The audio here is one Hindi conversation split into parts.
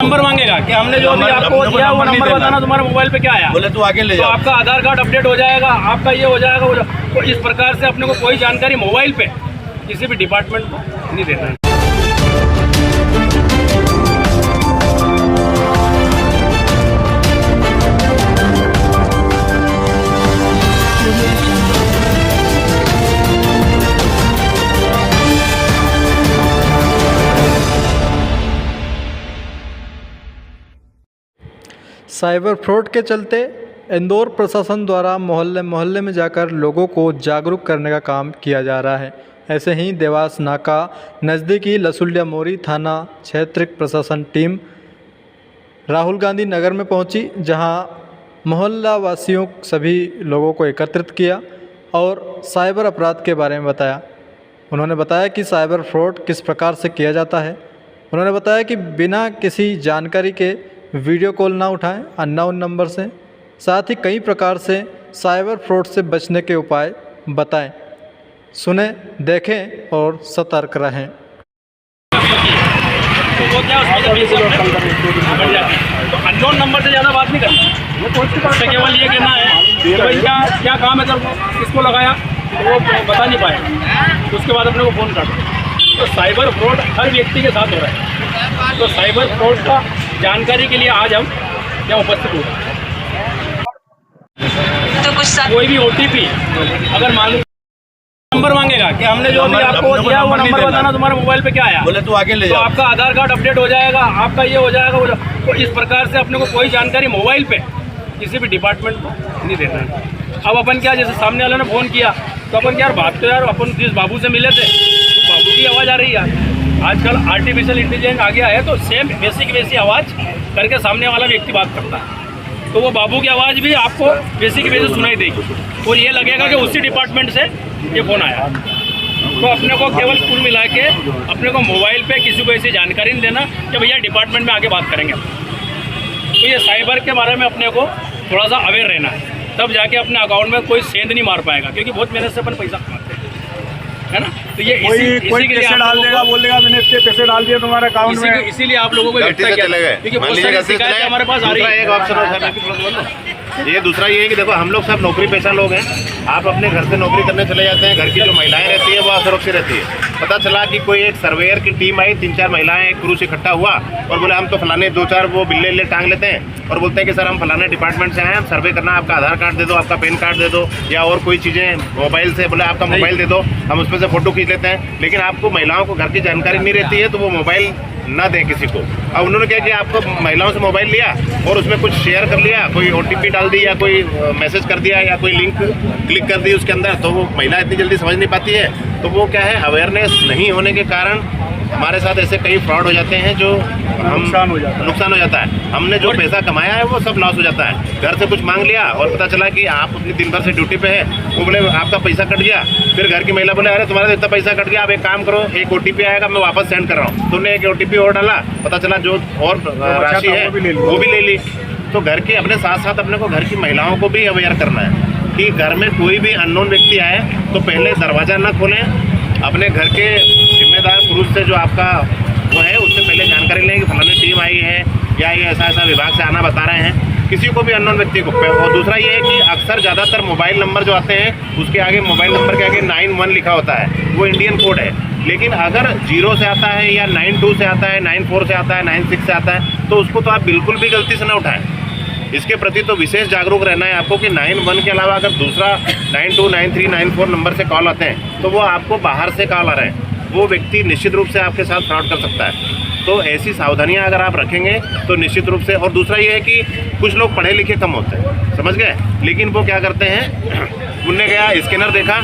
नंबर मांगेगा कि हमने जो भी आपको दिया वो नंबर बताना, तुम्हारे मोबाइल पे क्या आया, बोले तू आगे ले तो जाओ। आपका आधार कार्ड अपडेट हो जाएगा, आपका ये हो जाएगा। तो इस प्रकार से अपने को कोई जानकारी मोबाइल पे किसी भी डिपार्टमेंट को नहीं देना है। साइबर फ्रॉड के चलते इंदौर प्रशासन द्वारा मोहल्ले मोहल्ले में जाकर लोगों को जागरूक करने का काम किया जा रहा है। ऐसे ही देवास नाका नज़दीकी लसुलिया मोरी थाना क्षेत्र प्रशासन टीम राहुल गांधी नगर में पहुंची, जहां मोहल्ला वासियों सभी लोगों को एकत्रित किया और साइबर अपराध के बारे में बताया। उन्होंने बताया कि साइबर फ्रॉड किस प्रकार से किया जाता है। उन्होंने बताया कि बिना किसी जानकारी के वीडियो कॉल ना उठाएं अननोन नंबर से, साथ ही कई प्रकार से साइबर फ्रॉड से बचने के उपाय बताएं। सुने, देखें और सतर्क रहें। तो वो क्या तो अननोन नंबर से ज़्यादा बात नहीं करना, उससे केवल ये कहना है कि भाई क्या काम है, जब किसको लगाया तो वो बता नहीं पाए, तो उसके बाद अपने को फ़ोन कर दो। तो साइबर फ्रॉड हर व्यक्ति के साथ हो रहा है। तो साइबर फ्रॉड का जानकारी के लिए आज हम यहाँ उपस्थित हुए। तो कुछ कोई भी OTP अगर मांगे, नंबर मांगेगा कि हमने जो भी आपको दिया वो नंबर बताना, तुम्हारे मोबाइल पे क्या आया, बोले तू आगे ले तो जाओ। आपका आधार कार्ड अपडेट हो जाएगा, आपका ये हो जाएगा। तो इस प्रकार से अपने को कोई जानकारी मोबाइल पे किसी भी डिपार्टमेंट को नहीं देना है। अब अपन क्या, जैसे सामने वालों ने फ़ोन किया तो अपन क्या, यार बात तो यार अपन जिस बाबू से मिले थे उस बाबू की आवाज़ आ रही है। आजकल आर्टिफिशियल इंटेलिजेंस आ गया है, तो सेम वैसी आवाज़ करके सामने वाला व्यक्ति बात करता है, तो वो बाबू की आवाज़ भी आपको वैसी सुनाई देगी और ये लगेगा कि उसी डिपार्टमेंट से ये फ़ोन आया। तो अपने को केवल कुल मिला के अपने को मोबाइल पे किसी को ऐसी जानकारी नहीं देना कि भैया डिपार्टमेंट में आके बात करेंगे। तो ये साइबर के बारे में अपने को थोड़ा सा अवेयर रहना है, तब जाके अपने अकाउंट में कोई सेंध नहीं मार पाएगा, क्योंकि बहुत मेहनत से अपन पैसा कमाते हैं, है ना। तो ये कोई पैसे डाल देगा, बोलेगा मैंने इतने पैसे डाल दिए तुम्हारे अकाउंट में, इसीलिए आप लोगों को क्योंकि बहुत सारी शिकायतें हमारे पास आ रही है। ये दूसरा ये है कि देखो हम लोग सब नौकरी पेशा लोग हैं, आप अपने घर से नौकरी करने चले जाते हैं, घर की जो महिलाएं रहती है वो असुरक्षित रहती है। पता चला कि कोई एक सर्वेयर की टीम आई, 3-4 महिलाएं एक पुरुष इकट्ठा हुआ और बोले हम तो फलाने 2-4 वो बिल्ले टांग लेते हैं और बोलते हैं कि सर हम फलाने डिपार्टमेंट से आए, हम सर्वे करना, आपका आधार कार्ड दे दो, आपका पैन कार्ड दे दो, या और कोई चीज़ें मोबाइल से, बोले आपका मोबाइल दे दो, हम उसमें से फ़ोटो खींच लेते हैं। लेकिन आपको महिलाओं को घर की जानकारी नहीं रहती है, तो वो मोबाइल ना दें किसी को। अब उन्होंने क्या किया, आपको महिलाओं से मोबाइल लिया और उसमें कुछ शेयर कर लिया, कोई OTP डाल दी या कोई मैसेज कर दिया या कोई लिंक क्लिक कर दी उसके अंदर, तो वो महिला इतनी जल्दी समझ नहीं पाती है। तो वो क्या है, अवेयरनेस नहीं होने के कारण हमारे साथ ऐसे कई फ्रॉड हो जाते हैं, जो नुकसान हो जाता है। हमने जो पैसा कमाया है वो सब लॉस हो जाता है। घर से कुछ मांग लिया और पता चला कि आप अपनी दिन भर से ड्यूटी पे है, वो बोले आपका पैसा कट गया। फिर घर की महिला बोले अरे तुम्हारा तो इतना पैसा कट गया, आप एक काम करो, एक OTP आएगा, मैं वापस सेंड कर रहा हूँ। तुमने एक OTP और डाला, पता चला जो और राशि है वो भी ले ली। तो घर के अपने साथ साथ अपने को घर की महिलाओं को भी अवेयर करना है कि घर में कोई भी अननोन व्यक्ति आए तो पहले दरवाज़ा ना खोलें, अपने घर के जिम्मेदार पुरुष से जो आपका वो है उससे पहले जानकारी लें कि फलानी टीम आई है या ये ऐसा विभाग से आना बता रहे हैं, किसी को भी अननोन व्यक्ति को। और दूसरा ये है कि अक्सर ज़्यादातर मोबाइल नंबर जो आते हैं उसके आगे, मोबाइल नंबर के आगे 91 लिखा होता है, वो इंडियन कोड है। लेकिन अगर 0 से आता है या 92 से आता है, 94 से आता है, 96 से आता है, तो उसको तो आप बिल्कुल भी गलती से ना उठाएं। इसके प्रति तो विशेष जागरूक रहना है आपको कि 91 के अलावा अगर दूसरा 92, 93, 94 नंबर से कॉल आते हैं तो वो आपको बाहर से कॉल आ रहे हैं, वो व्यक्ति निश्चित रूप से आपके साथ फ्रॉड कर सकता है। तो ऐसी सावधानियां अगर आप रखेंगे तो निश्चित रूप से। और दूसरा ये है कि कुछ लोग पढ़े लिखे कम होते हैं, समझ गए, लेकिन वो क्या करते हैं, उनने गया स्कैनर देखा,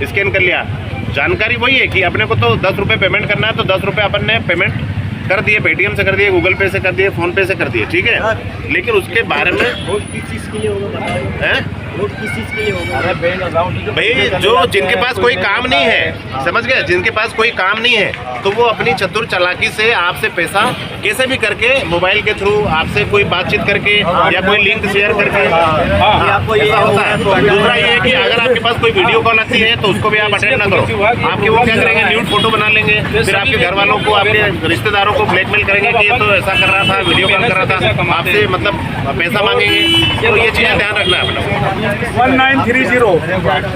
स्कैन कर लिया, जानकारी वही है कि अपने को तो 10 रुपये पेमेंट करना है, तो 10 रुपये अपन ने पेमेंट कर दिए, पेटीएम से कर दिए, गूगल पे से कर दिए, फ़ोन पे से कर दिए, ठीक है। लेकिन उसके बारे में भाई जो जिनके पास कोई काम नहीं है, समझ गए, जिनके पास कोई काम नहीं है तो वो अपनी चतुर चालाकी से आपसे पैसा कैसे भी करके मोबाइल के थ्रू आपसे कोई बातचीत करके या कोई लिंक शेयर करके ऐसा होता है। दूसरा ये है कि अगर आपके पास कोई वीडियो कॉल आती है तो उसको भी आप अटेंड ना करो। आपके वो क्या करेंगे, न्यूड फोटो बना लेंगे, फिर आपके घर वालों को, आपके रिश्तेदारों को ब्लैकमेल करेंगे कि ये तो ऐसा कर रहा था, वीडियो कॉल कर रहा था, आपसे मतलब पैसा मांगेंगे। तो ये चीज़ें ध्यान रखना है अपना। 1930।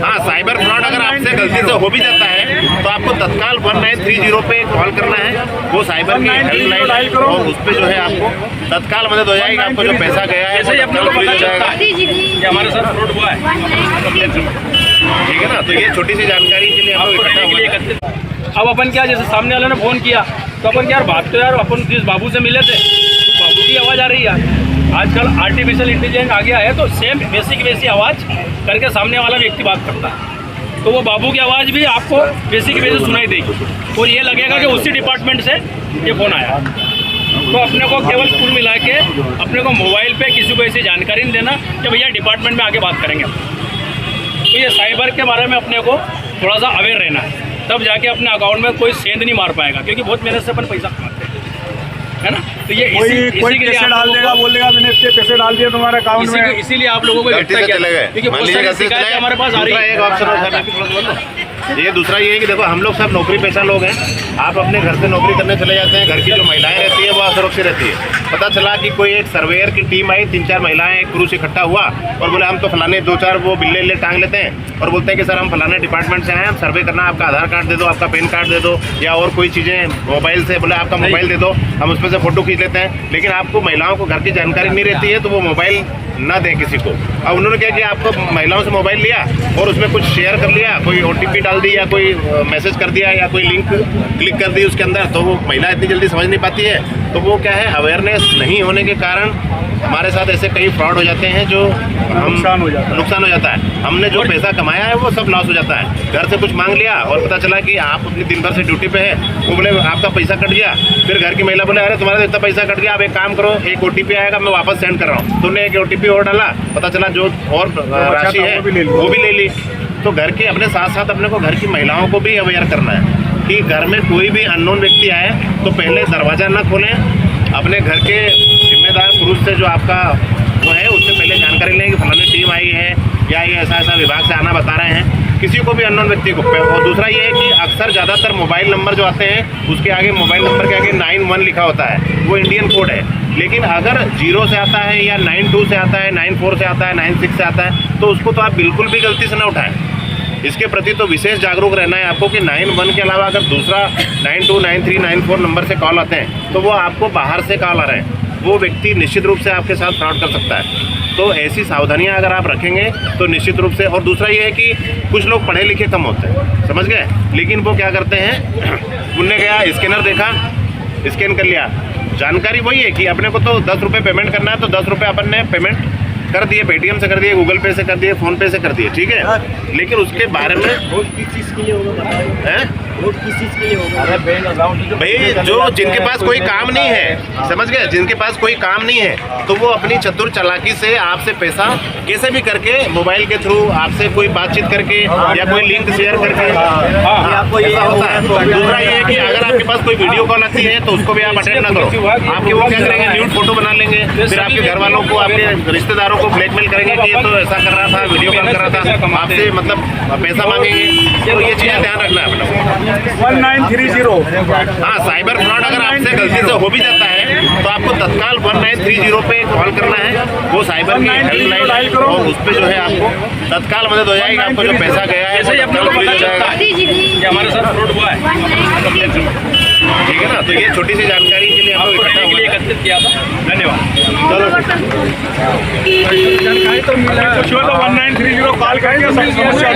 हाँ, साइबर फ्रॉड अगर आपसे गलती से हो भी जाता है तो आपको तत्काल 1930 पे कॉल करना है। वो साइबर की हेल्पलाइन है और उस पर जो है आपको तत्काल मदद हो जाएगी। आपको जो पैसा गया है जैसे ही अपने को फ्रीज पता हो जाएगा। चलता है कि हमारे साथ फ्रॉड हुआ है, ठीक है ना। तो ये छोटी सी जानकारी के लिए हम लोग आपको इकट्ठा देने के लिए हुए हैं। एकत्रित। अब अपन क्या, जैसे सामने वालों ने फ़ोन किया तो अपन क्या यार बात तो यार अपन जिस बाबू से मिले थे उस बाबू की आवाज़ आ रही है। आजकल आर्टिफिशियल इंटेलिजेंस आ गया है तो सेम वैसी आवाज़ करके सामने वाला व्यक्ति बात करता है, तो वो बाबू की आवाज़ भी आपको वैसी सुनाई देगी और ये लगेगा कि उसी डिपार्टमेंट से ये फ़ोन आया। तो अपने को केवल कुल मिला के अपने को मोबाइल पे किसी को ऐसी जानकारी नहीं देना कि भैया डिपार्टमेंट में आके बात करेंगे। तो ये साइबर के बारे में अपने को थोड़ा सा अवेयर रहना है, तब जाके अपने अकाउंट में कोई सेंध नहीं मार पाएगा, क्योंकि बहुत मेहनत से अपन पैसा कमाते हैं, है ना। तो ये कोई पैसे डाल देगा, बोलेगा मैंने इतने पैसे डाल दिए तुम्हारे अकाउंट में। इसीलिए आप लोगों को गलती से चले गए, क्योंकि मान बहुत लीजिए सारी गलती से शिकायतें चले हमारे पास आ रही गए। है। एक ऑप्शन ये दूसरा ये है कि देखो हम लोग सब नौकरी पेशा लोग हैं। आप अपने घर से नौकरी करने चले जाते हैं, घर की जो महिलाएं रहती है वो असुरक्षित रहती है। पता चला कि कोई एक सर्वेयर की टीम आई, 3-4 महिलाएं एक पुरुष इकट्ठा हुआ और बोले हम तो फलाने 2-4 वो बिल्ले टांग लेते हैं और बोलते हैं कि सर हम फलाने डिपार्टमेंट से आए, हम सर्वे करना, आपका आधार कार्ड दे दो, आपका पैन कार्ड दे दो या और कोई चीज़ें मोबाइल से, बोले आपका मोबाइल दे दो, हम उसमें से फोटो खींच लेते हैं। लेकिन आपको महिलाओं को घर की जानकारी नहीं रहती है तो वो मोबाइल ना दें किसी को। अब उन्होंने क्या किया, आपको महिलाओं से मोबाइल लिया और उसमें कुछ शेयर कर लिया, कोई OTP डाल दी या कोई मैसेज कर दिया या कोई लिंक क्लिक कर दी उसके अंदर। तो वो महिला इतनी जल्दी समझ नहीं पाती है, तो वो क्या है, अवेयरनेस नहीं होने के कारण हमारे साथ ऐसे कई फ्रॉड हो जाते हैं जो नुकसान हो जाता है। हमने जो पैसा कमाया है वो सब लॉस हो जाता है। घर से कुछ मांग लिया और पता चला कि आप अपनी दिन भर से ड्यूटी पे है, वो बोले आपका पैसा कट गया। फिर घर की महिला बोले अरे तुम्हारा तो इतना पैसा कट गया, आप एक काम करो, एक OTP आएगा, मैं वापस सेंड कर रहा हूँ। तुमने एक OTP और डाला, पता चला जो और राशि है वो भी ले ली। तो घर के अपने साथ साथ अपने को घर की महिलाओं को भी अवेयर करना है कि घर में कोई भी अननोन व्यक्ति आए तो पहले दरवाज़ा ना खोलें। अपने घर के जिम्मेदार पुरुष से जो आपका वो है उससे पहले जानकारी लें कि फलानी टीम आई है या ये ऐसा विभाग से आना बता रहे हैं, किसी को भी अननोन व्यक्ति को। और दूसरा ये है कि अक्सर ज़्यादातर मोबाइल नंबर जो आते हैं उसके आगे, मोबाइल नंबर के आगे 91 लिखा होता है, वो इंडियन कोड है। लेकिन अगर 0 से आता है या 92 से आता है, 94 से आता है, 96 से आता है, तो उसको तो आप बिल्कुल भी गलती से ना उठाएं। इसके प्रति तो विशेष जागरूक रहना है आपको कि 91 के अलावा अगर दूसरा 92, 93, 94 नंबर से कॉल आते हैं तो वो आपको बाहर से कॉल आ रहे हैं, वो व्यक्ति निश्चित रूप से आपके साथ फ्रॉड कर सकता है। तो ऐसी सावधानियां अगर आप रखेंगे तो निश्चित रूप से। और दूसरा ये है कि कुछ लोग पढ़े लिखे कम होते हैं, समझ गए, लेकिन वो क्या करते हैं, उनने गया स्कैनर देखा, स्कैन कर लिया। जानकारी वही है कि अपने को तो 10 रुपये पेमेंट करना है तो 10 रुपये अपन ने पेमेंट कर दिए, पेटीएम से कर दिए, गूगल पे से कर दिए, फ़ोन पे से कर दिए, ठीक है। लेकिन उसके बारे में किस चीज़ के लिए होगा हैं, किस चीज़ के लिए होगा भाई जो जिनके पास कोई काम नहीं है, समझ गए, जिनके पास कोई काम नहीं है तो वो अपनी चतुर चालाकी से आपसे पैसा कैसे भी करके मोबाइल के थ्रू आपसे कोई बातचीत करके या कोई लिंक शेयर करके ऐसा होता है। दूसरा ये है कि अगर आपके पास कोई वीडियो कॉल आती है तो उसको भी आप अटेंड ना करो। आपके वो क्या करेंगे, न्यूड फोटो बना लेंगे, फिर आपके घर वालों को, आपके रिश्तेदारों को ब्लैकमेल करेंगे कि ये तो ऐसा कर रहा था, वीडियो कॉल कर रहा था, आपसे मतलब पैसा मांगेंगे। तो ये चीज़ें ध्यान रखना है अपना। 1930। हाँ, साइबर फ्रॉड अगर आपसे गलती से हो भी जाता है तो आपको तत्काल 1930 पे कॉल करना है। वो साइबर की हेल्पलाइन है और उस पर जो है आपको तत्काल मदद हो जाएगी। आपको जो पैसा गया है जैसे ही अपने को पता चलता है कि हमारे साथ फ्रॉड हुआ है, ठीक है ना। तो ये छोटी सी जानकारी के लिए हम लोग आपको इकट्ठा देने के लिए हुए हैं। एकत्रित किया था। धन्यवाद। जानकारी तो मिला, कुछ हुआ तो 1930 कॉल करके सब समस्या